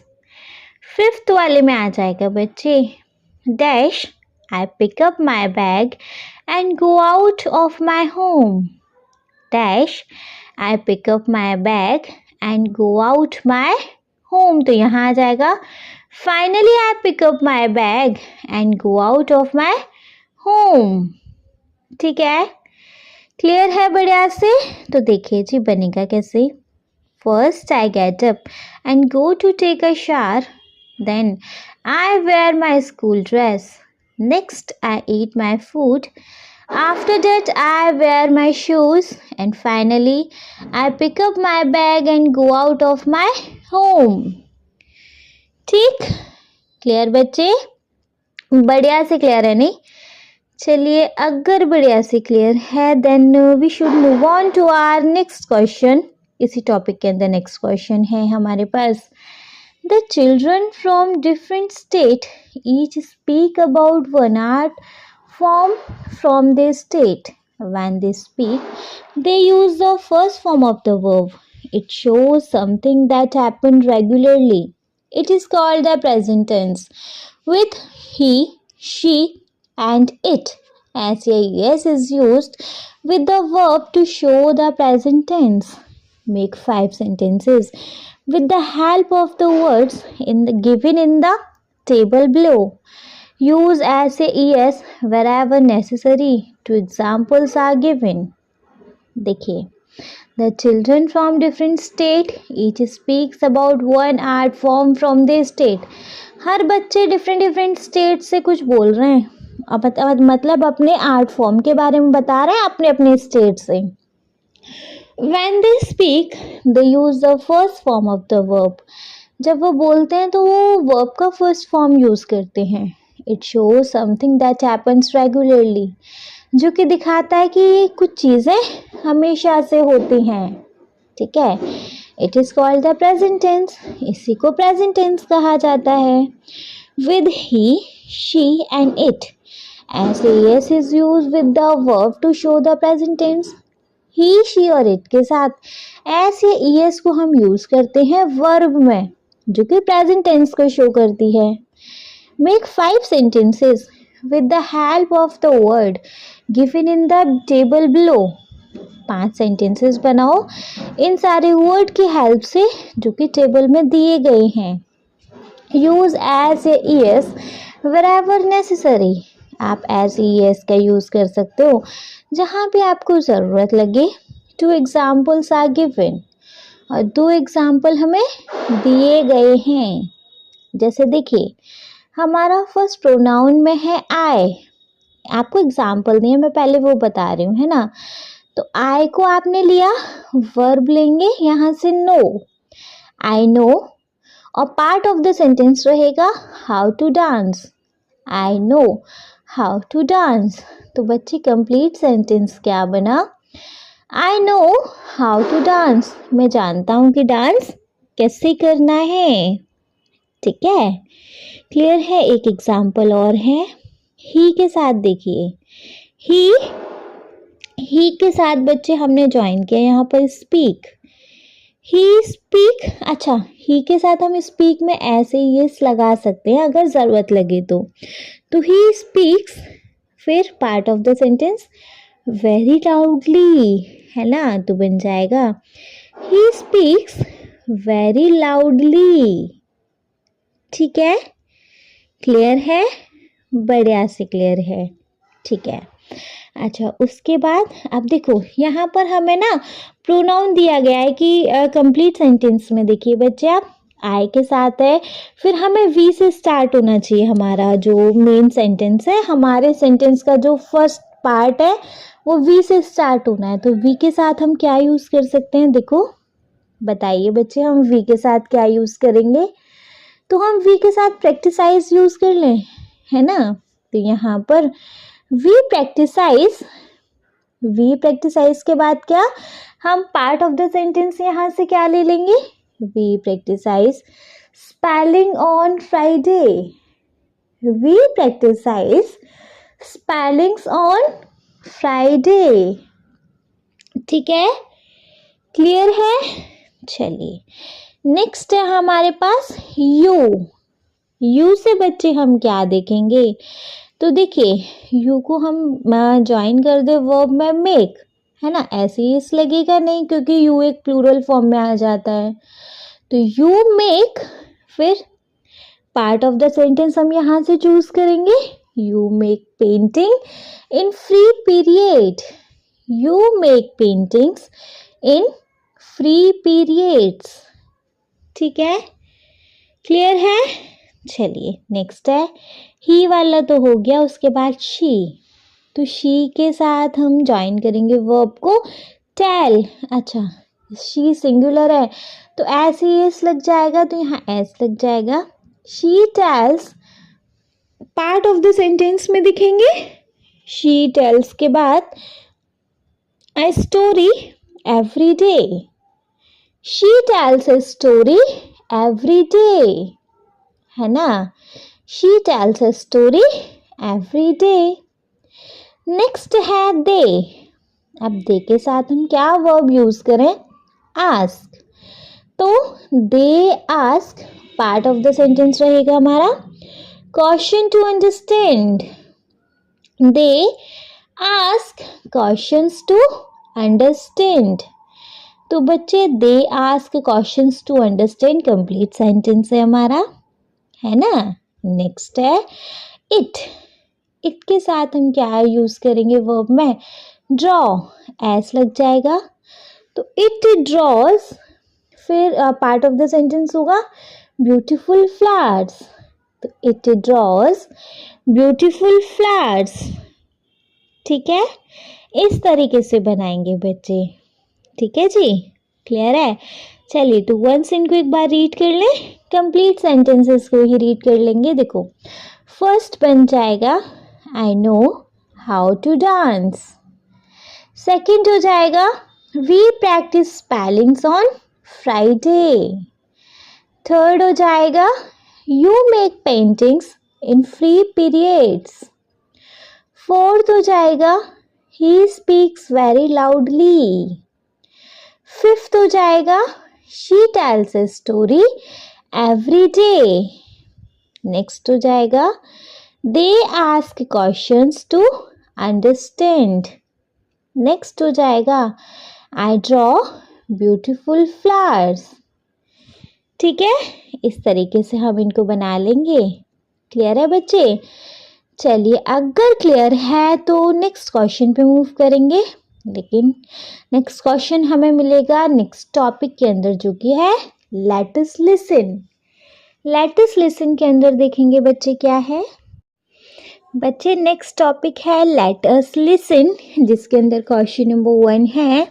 Speaker 1: Fifth वाले में आ जाएगा बच्चे dash I pick up my bag and go out of my home. Dash I pick up my bag and go out my home, तो यहाँ आ जाएगा finally I pick up my bag and go out of my home. ठीक है, क्लियर है बढ़िया से? तो देखिए जी बनेगा कैसे। First I get up and go to take a shower, then I wear my school dress. Next, I eat my food. After that, I wear my shoes. And finally, I pick up my bag and go out of my home. ठीक, क्लियर बच्चे? बढ़िया से क्लियर है नहीं? चलिए, अगर बढ़िया से क्लियर है then we should move on to our next question. इसी टॉपिक के अंदर नेक्स्ट क्वेश्चन है हमारे पास। The children from different state each speak about one art form from their state. When they speak, they use the first form of the verb. It shows something that happened regularly. It is called the present tense with he, she, and it. SAES is used with the verb to show the present tense. Make 5 sentences with the help of the words given in the table below. Use SAES wherever necessary. 2 examples are given. देखिए, the children from different state each speaks about one art form from their state. हर बच्चे डिफरेंट स्टेट से कुछ बोल रहे हैं, मतलब अपने आर्ट फॉर्म के बारे में बता रहे हैं अपने अपने स्टेट से. When they speak, they use the first form of the verb. जब वो बोलते हैं तो वो वर्ब का फर्स्ट फॉर्म यूज करते हैं. It shows something that happens regularly. जो कि दिखाता है कि कुछ चीज़ें हमेशा से होती हैं. ठीक है. It is called the present tense. इसी को present tense कहा जाता है. With he, she and it. SAES is used with the verb to show the present tense. He, she और it के साथ SAES को हम यूज करते हैं वर्ब में जो कि present tense को शो करती है. Make 5 sentences with the help of the word given in the table below. 5 sentences बनाओ इन सारे वर्ड की हेल्प से जो कि टेबल में दिए गए हैं. Use SAES wherever necessary. आप SAES का यूज कर सकते हो जहाँ भी आपको ज़रूरत लगे. 2 examples are given. और 2 एग्जाम्पल हमें दिए गए हैं. जैसे देखिए, हमारा फर्स्ट प्रोनाउन में है आई. आपको एग्जाम्पल दिए, मैं पहले वो बता रही हूँ, है ना. तो आई को आपने लिया, वर्ब लेंगे यहाँ से नो. आई नो और पार्ट ऑफ द सेंटेंस रहेगा how to dance. I know how to dance. तो बच्चे कंप्लीट सेंटेंस क्या बना? I know how to dance. मैं जानता हूँ कि डांस कैसे करना है. ठीक है, क्लियर है. एक एग्जाम्पल और है ही के साथ. देखिए, ही के साथ बच्चे हमने ज्वाइन किया यहाँ पर स्पीक. He speak. अच्छा, ही के साथ हम स्पीक में ऐसे यस लगा सकते हैं अगर ज़रूरत लगे तो ही स्पीक्स. फिर part of the sentence very loudly, है ना. तो बन जाएगा ही स्पीक्स वेरी लाउडली. ठीक है, क्लियर है, बढ़िया से क्लियर है. ठीक है. अच्छा, उसके बाद अब देखो यहाँ पर हमें ना प्रोनाउन दिया गया है कि कंप्लीट सेंटेंस में देखिए बच्चे, आप आई के साथ है, फिर हमें वी से स्टार्ट होना चाहिए. हमारा जो मेन सेंटेंस है, हमारे सेंटेंस का जो फर्स्ट पार्ट है वो वी से स्टार्ट होना है. तो वी के साथ हम क्या यूज़ कर सकते हैं? देखो बताइए बच्चे, हम वी के साथ क्या यूज़ करेंगे? तो हम वी के साथ प्रैक्टिसाइज यूज़ कर लें, है ना. तो यहाँ पर वी प्रैक्टिसाइज के बाद क्या, हम पार्ट ऑफ द सेंटेंस यहाँ से क्या ले लेंगे? We practise spelling on Friday. We practise spellings on Friday. ठीक है, क्लियर है. चलिए, नेक्स्ट है हमारे पास यू से बच्चे हम क्या देखेंगे? तो देखिए, यू को हम ज्वाइन कर दे वर्ब में मेक, है ना. ऐसे ही इस लगेगा नहीं क्योंकि यू एक प्लूरल फॉर्म में आ जाता है. तो यू मेक, फिर पार्ट ऑफ द सेंटेंस हम यहाँ से चूज करेंगे. You make painting in free period. You make paintings in free periods. ठीक है, क्लियर है. चलिए, नेक्स्ट है ही वाला तो हो गया. उसके बाद शी. तो शी के साथ हम ज्वाइन करेंगे वर्ब को टेल. अच्छा, शी सिंगुलर है तो ऐसे ही एस लग जाएगा, तो यहाँ एस लग जाएगा. She tales. Part of the sentence में दिखेंगे शी टेल्स के बाद a story every day. She tells a story every day. है ना? She tells a story every day. Next है they. अब they के साथ हम क्या verb यूज करें? Ask. तो they ask part of the sentence रहेगा हमारा caution to understand. They ask questions to understand. तो बच्चे they ask questions to understand complete sentence है हमारा, है ना? नेक्स्ट है it. it के साथ हम क्या यूज करेंगे वर्ब में? draw. एस लग जाएगा तो it draws. फिर पार्ट ऑफ द सेंटेंस होगा ब्यूटीफुल फ्लावर्स. तो it draws ब्यूटीफुल फ्लावर्स. ठीक है, इस तरीके से बनाएंगे बच्चे. ठीक है जी, क्लियर है? चलिए तो वंस इनको एक बार रीड कर ले. कंप्लीट सेंटेंसेस को ही रीड कर लेंगे. देखो फर्स्ट बन जाएगा I know how to dance. Second हो जाएगा we practice spellings on Friday. Third हो जाएगा you make paintings in free periods. Fourth हो जाएगा he speaks very loudly. Fifth हो जाएगा she tells a story every day. Next हो जाएगा they ask questions to understand. Next हो जाएगा आई ड्रॉ ब्यूटीफुल फ्लावर्स. ठीक है, इस तरीके से हम इनको बना लेंगे. क्लियर है बच्चे? चलिए अगर क्लियर है तो नेक्स्ट क्वेश्चन पे मूव करेंगे. लेकिन नेक्स्ट क्वेश्चन हमें मिलेगा नेक्स्ट टॉपिक के अंदर जो कि है let us listen. Let us listen के अंदर देखेंगे बच्चे क्या है. बच्चे नेक्स्ट टॉपिक है लेट अस लिसन, जिसके अंदर क्वेश्चन नंबर 1 है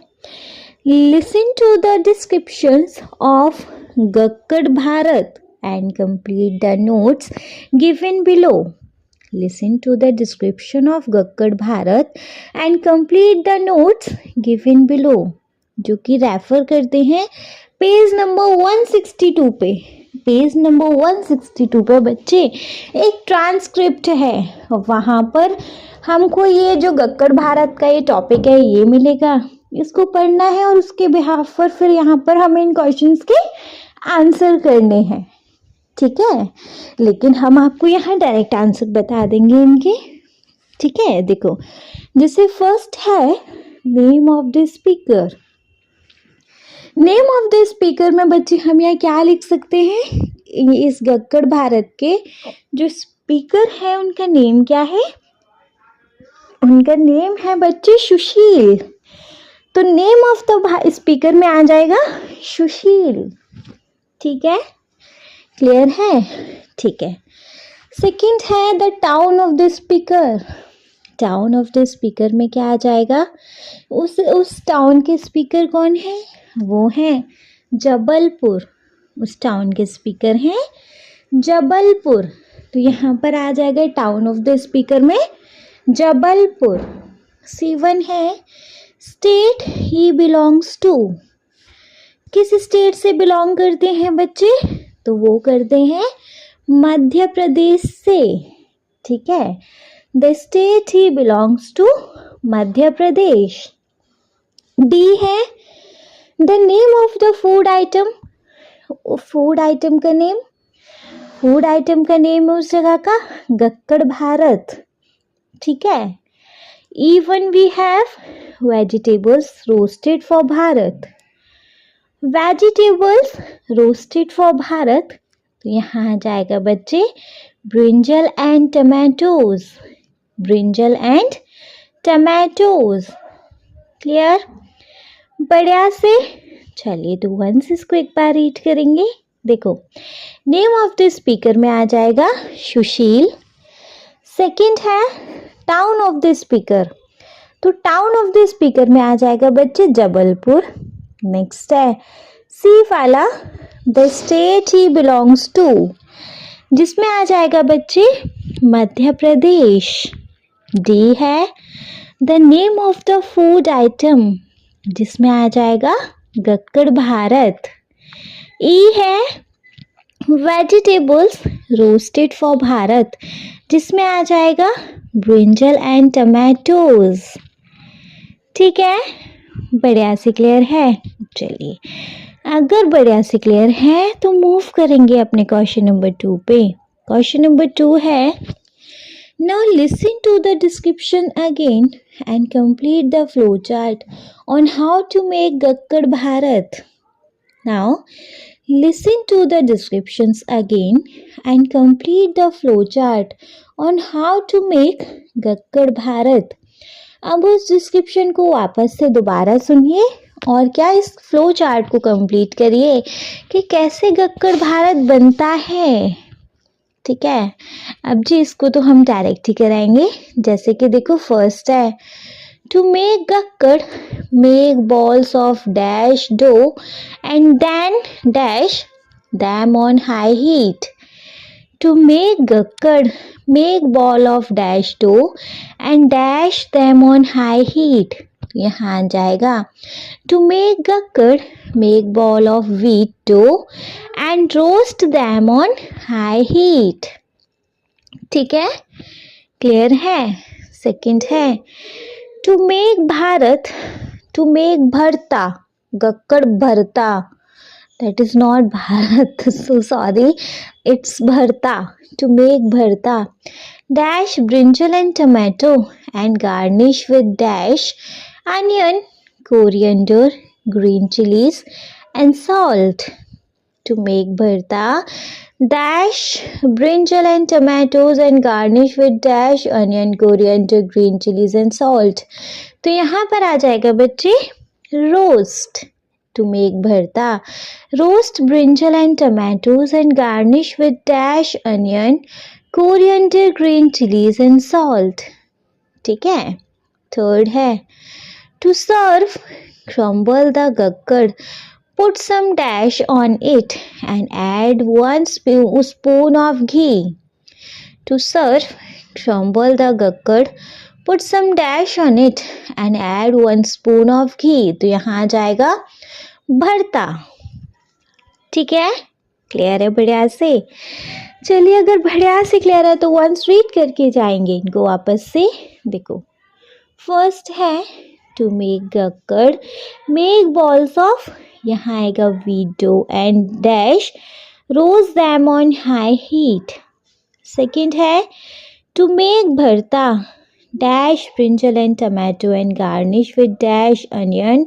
Speaker 1: listen to the descriptions of gakkad bharta and complete the notes given below. Listen to the description of gakkad bharta and complete the notes given below. जो कि रेफर करते हैं पेज नंबर 162 पे. पेज नंबर 162 पे बच्चे एक ट्रांसक्रिप्ट है, वहाँ पर हमको ये जो गक्कड़ भारत का ये टॉपिक है ये मिलेगा. इसको पढ़ना है और उसके बिहाफ पर फिर यहाँ पर हमें इन क्वेश्चंस के आंसर करने हैं. ठीक है, लेकिन हम आपको यहाँ डायरेक्ट आंसर बता देंगे इनके. ठीक है, देखो जैसे फर्स्ट है name of the speaker. Name of the speaker में बच्चे हम यहाँ क्या लिख सकते हैं? इस गक्कड़ भारत के जो स्पीकर है उनका नेम क्या है? उनका नेम है बच्चे सुशील. तो नेम ऑफ द स्पीकर में आ जाएगा सुशील. ठीक है, क्लियर है? ठीक है. सेकंड है the town of the speaker. Town of the speaker में क्या आ जाएगा? उस टाउन के स्पीकर कौन है? वो है जबलपुर. उस टाउन के स्पीकर हैं जबलपुर. तो यहाँ पर आ जाएगा टाउन ऑफ द स्पीकर में जबलपुर. C1 है स्टेट ही बिलोंग्स टू. किस स्टेट से बिलोंग करते हैं बच्चे? तो वो करते हैं मध्य प्रदेश से. ठीक है, the state he belongs to Madhya Pradesh. D है the name of the food item. Food item का नेम, फूड आइटम का नेम है उस जगह का गक्कड़ भारत. ठीक है. Even we have vegetables roasted for bharta. Vegetables roasted for bharta. तो यहाँ आ जाएगा बच्चे brinjal and tomatoes. Brinjal and tomatoes. Clear? बढ़िया से. चलिए तो वंस इसको एक बार रीड करेंगे. देखो नेम ऑफ द स्पीकर में आ जाएगा सुशील. सेकंड है टाउन ऑफ द स्पीकर. तो टाउन ऑफ द स्पीकर में आ जाएगा बच्चे जबलपुर. नेक्स्ट है सी वाला the state he belongs to, जिसमें आ जाएगा बच्चे मध्य प्रदेश. डी है the name of the food item, जिसमें आ जाएगा गक्कड़ भारत। ई है वेजिटेबल्स रोस्टेड फॉर भारत, जिसमें आ जाएगा ब्रिंजल एंड टमाटोज। ठीक है, बढ़िया से क्लियर है। चलिए, अगर बढ़िया से क्लियर है तो मूव करेंगे अपने क्वेश्चन नंबर 2 पे। क्वेश्चन नंबर 2 है, now listen to the description again and complete the flowchart on how to make Gakkad Bharat. Now listen to the descriptions again and complete the flowchart on how to make Gakkad Bharat. अब उस डिस्क्रिप्शन को वापस से दोबारा सुनिए और क्या इस फ्लो चार्ट को कंप्लीट करिए कि कैसे गक्कड़ भारत बनता है। ठीक है, अब जी इसको तो हम डायरेक्ट ही कराएंगे। जैसे कि देखो, फर्स्ट है to make gakkad, make balls of dash dough and then dash them on high heat. To make gakkad, make ball of dash dough and dash them on high heat. यहाँ आ जाएगा to make gakkad, make ball of wheat dough and roast them on high heat. ठीक है, क्लियर है। सेकंड है to make Bharat, to make भरता, गक्कड़ भरता। That is not Bharat. So sorry. It's Bharta. To make Bharta. Dash brinjal and tomato and garnish with dash onion, coriander, green chilies and salt. To make Bharta. Dash brinjal and tomatoes and garnish with dash onion, coriander, green chilies and salt. तो यहाँ पर आ जाएगा बच्चे roast. To make bharta, roast brinjal and tomatoes and garnish with dash onion, coriander, green chilies and salt. ठीक है। थर्ड है to serve, crumble the gakkad, put some dash on it and add 1 spoon of ghee. To serve, crumble the gakkad, put some dash on it and add 1 spoon of ghee. तो यहाँ आ जाएगा भरता। ठीक है, क्लियर है बढ़िया से। चलिए, अगर बढ़िया से क्लियर है तो वंस रीड करके जाएंगे इनको वापस से। देखो, फर्स्ट है to make gakkad, make balls of, यहाँ आएगा wheat dough and dash roast them on high heat. Second है to make bharta, dash brinjal and tomato and garnish with dash onion,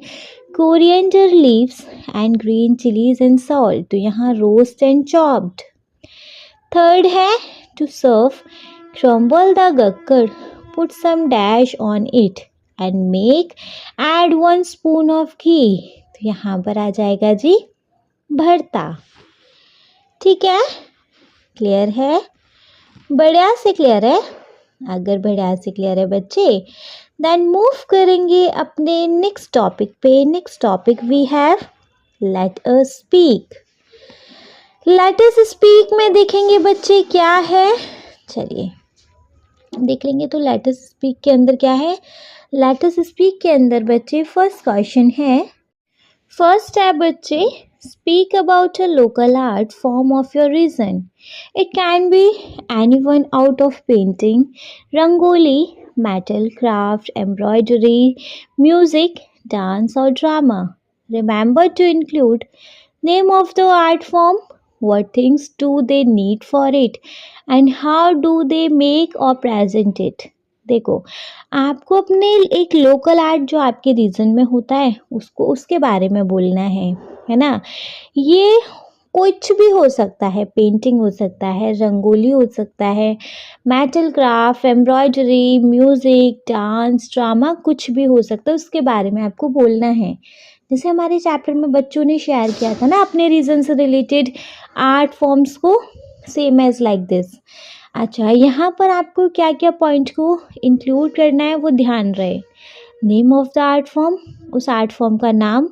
Speaker 1: coriander leaves and green chilies and salt. तो यहाँ roast and chopped. थर्ड है to serve, crumble the gakkad, put some dash on it and add 1 spoon of ghee. तो यहाँ पर आ जाएगा जी भरता। ठीक है, क्लियर है, बढ़िया से क्लियर है। अगर बढ़िया से क्लियर है बच्चे, देन मूव करेंगे अपने नेक्स्ट टॉपिक पे। Next topic we have let us speak. Let us speak में देखेंगे बच्चे क्या है। चलिए देख लेंगे। तो लेट अस स्पीक के अंदर क्या है। लेट अस स्पीक के अंदर बच्चे फर्स्ट क्वेश्चन है। फर्स्ट है बच्चे, speak about a local art form of your region. It can be anyone out of painting, rangoli, metal craft, embroidery, music, dance or drama. Remember to include name of the art form, what things do they need for it, and how do they make or present it. देखो, आपको अपने एक लोकल आर्ट जो आपके रीजन में होता है उसको उसके बारे में बोलना है ना। ये कुछ भी हो सकता है, पेंटिंग हो सकता है, रंगोली हो सकता है, metal craft, embroidery, music, dance, drama, कुछ भी हो सकता है, उसके बारे में आपको बोलना है। जैसे हमारे चैप्टर में बच्चों ने शेयर किया था ना अपने रीजन से रिलेटेड आर्ट फॉर्म्स को, सेम एज लाइक दिस। अच्छा, यहाँ पर आपको क्या क्या पॉइंट को इंक्लूड करना है वो ध्यान रहे। Name of the art form, उस आर्ट फॉर्म का नाम,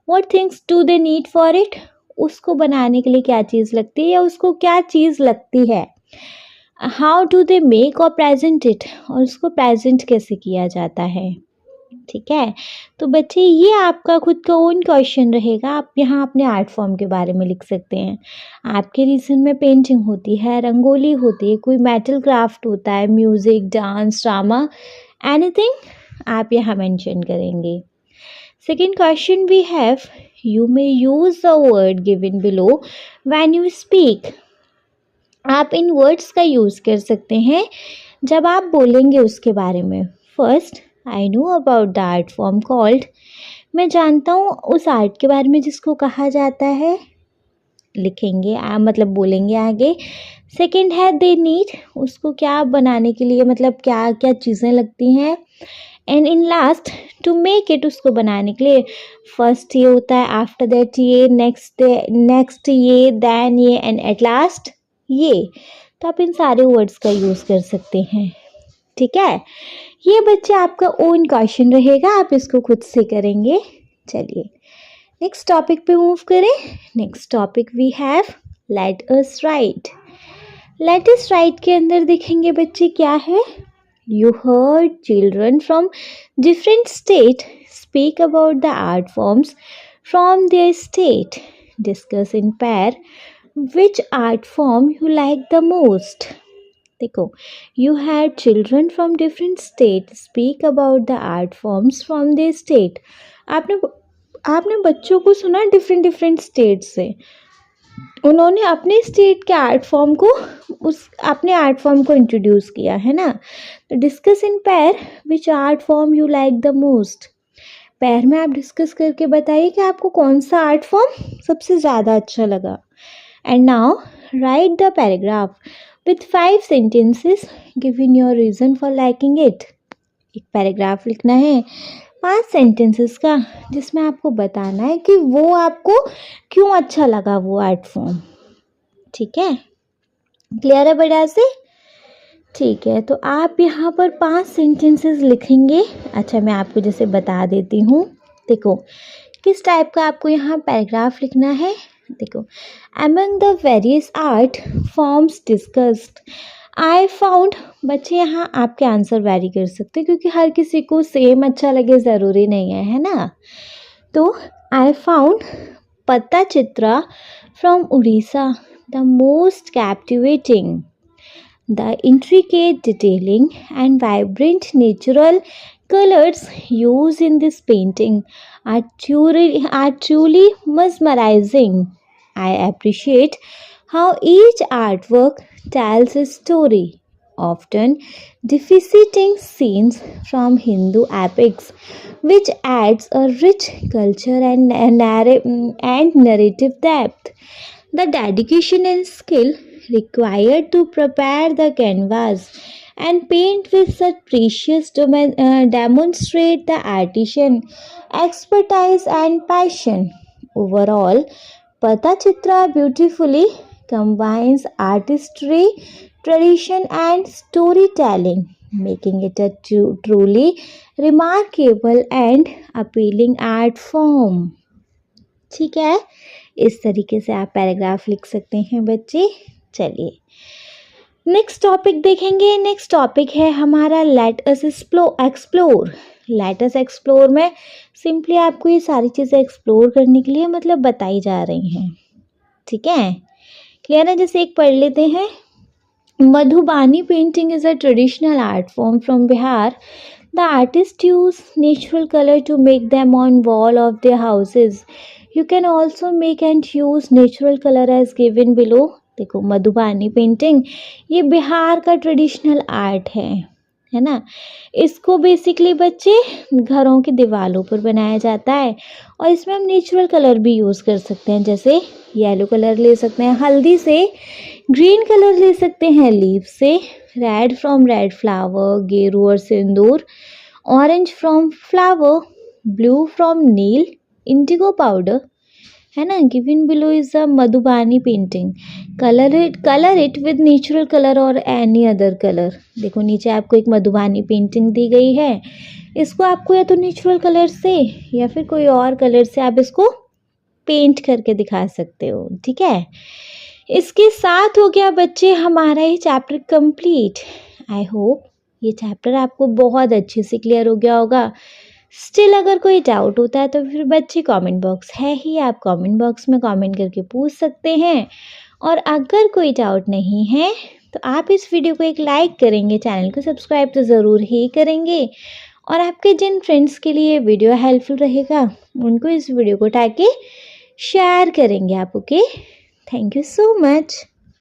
Speaker 1: what things do they need for it, उसको बनाने के लिए क्या चीज़ लगती है या उसको क्या चीज़ लगती है, हाउ डू दे मेक और प्रेजेंट इट, और उसको प्रेजेंट कैसे किया जाता है। ठीक है, तो बच्चे ये आपका खुद का ओन क्वेश्चन रहेगा। आप यहाँ अपने आर्ट फॉर्म के बारे में लिख सकते हैं। आपके रीजन में पेंटिंग होती है, रंगोली होती है, कोई मेटल क्राफ्ट होता है, म्यूजिक, डांस, ड्रामा, एनीथिंग आप यहाँ मेंशन करेंगे। Second question we have, you may use the word given below when you speak. आप इन वर्ड्स का यूज़ कर सकते हैं जब आप बोलेंगे उसके बारे में। First, I know about the art form called, मैं जानता हूँ उस आर्ट के बारे में जिसको कहा जाता है, लिखेंगे मतलब बोलेंगे आगे। सेकंड है दे नीड, उसको क्या बनाने के लिए मतलब क्या क्या चीज़ें लगती हैं। And in last to make it, उसको बनाने के लिए फर्स्ट ये होता है, आफ्टर दैट ये, नेक्स्ट ये, देन ये, एंड एट लास्ट ये। तो आप इन सारे वर्ड्स का यूज़ कर सकते हैं। ठीक है, ये बच्चे आपका ओन क्वेश्चन रहेगा, आप इसको खुद से करेंगे। चलिए नेक्स्ट टॉपिक पे मूव करें। Next topic we have let us write. Let us write के अंदर देखेंगे बच्चे क्या है। You heard children from different state speak about the art forms from their state, discuss in pair which art form you like the most. देखो, you had children from different state speak about the art forms from their state. आपने बच्चों को सुना डिफरेंट डिफरेंट स्टेट से, उन्होंने अपने स्टेट के आर्ट फॉर्म को अपने आर्ट फॉर्म को इंट्रोड्यूस किया है ना। तो discuss in pair which art form you like the most. Pair में आप डिस्कस करके बताइए कि आपको कौन सा आर्ट फॉर्म सबसे ज़्यादा अच्छा लगा। And now right the paragraph with 5 sentences giving your reason for liking it. एक पैराग्राफ लिखना है 5 सेंटेंसेस का, जिसमें आपको बताना है कि वो आपको क्यों अच्छा लगा वो आर्ट फॉर्म। ठीक है, क्लियर है बढ़िया से। ठीक है, तो आप यहाँ पर 5 सेंटेंसेस लिखेंगे। अच्छा, मैं आपको जैसे बता देती हूँ। देखो किस टाइप का आपको यहाँ पैराग्राफ लिखना है। देखो, among the various art forms discussed I found, बच्चे यहाँ आपके आंसर वैरी कर सकते हैं क्योंकि हर किसी को सेम अच्छा लगे ज़रूरी नहीं है ना। तो I found पत्ता Chitra from Orissa the most captivating. The intricate detailing and vibrant natural colors used in this painting are truly mesmerizing. I appreciate how each artwork tells a story, often depicting scenes from Hindu epics, which adds a rich culture and narrative depth. The dedication and skill required to prepare the canvas and paint with such precious demonstrate the artisan expertise and passion. Overall, Patachitra beautifully combines artistry, tradition, and storytelling, making it a truly remarkable and appealing art form. ठीक है, इस तरीके से आप पैराग्राफ लिख सकते हैं बच्चे। चलिए नेक्स्ट टॉपिक देखेंगे। नेक्स्ट टॉपिक है हमारा let us explore. Let us explore में सिंपली आपको ये सारी चीज़ें एक्सप्लोर करने के लिए मतलब बताई जा रही हैं। ठीक है, क्लियर है। जैसे एक पढ़ लेते हैं। Madhubani painting is a traditional art form from Bihar. The artist use natural colour to make them on wall of their houses. You can also make and use natural color as given below. देखो, मधुबानी पेंटिंग ये बिहार का ट्रेडिशनल आर्ट है ना। इसको बेसिकली बच्चे घरों की दीवारों पर बनाया जाता है और इसमें हम नेचुरल कलर भी यूज़ कर सकते हैं। जैसे येलो कलर ले सकते हैं हल्दी से, ग्रीन कलर ले सकते हैं लीफ से, रेड फ्रॉम रेड फ्लावर, गेरू और सिंदूर, orange from flower, blue from नील, इंडिगो पाउडर, है ना। Given below is a Madhubani painting. Colour it with natural colour और एनी अदर कलर। देखो नीचे आपको एक मधुबानी पेंटिंग दी गई है, इसको आपको या तो नेचुरल कलर से या फिर कोई और कलर से आप इसको पेंट करके दिखा सकते हो। ठीक है, इसके साथ हो गया बच्चे हमारा ये चैप्टर कंप्लीट। आई होप ये चैप्टर आपको बहुत अच्छे से क्लियर हो गया होगा। स्टिल अगर कोई डाउट होता है तो फिर बच्चे कमेंट बॉक्स है ही, आप कमेंट बॉक्स में कमेंट करके पूछ सकते हैं। और अगर कोई डाउट नहीं है तो आप इस वीडियो को एक लाइक करेंगे, चैनल को सब्सक्राइब तो ज़रूर ही करेंगे। और आपके जिन फ्रेंड्स के लिए वीडियो हेल्पफुल रहेगा उनको इस वीडियो को टैग के शेयर करेंगे आप। Okay, thank you so much.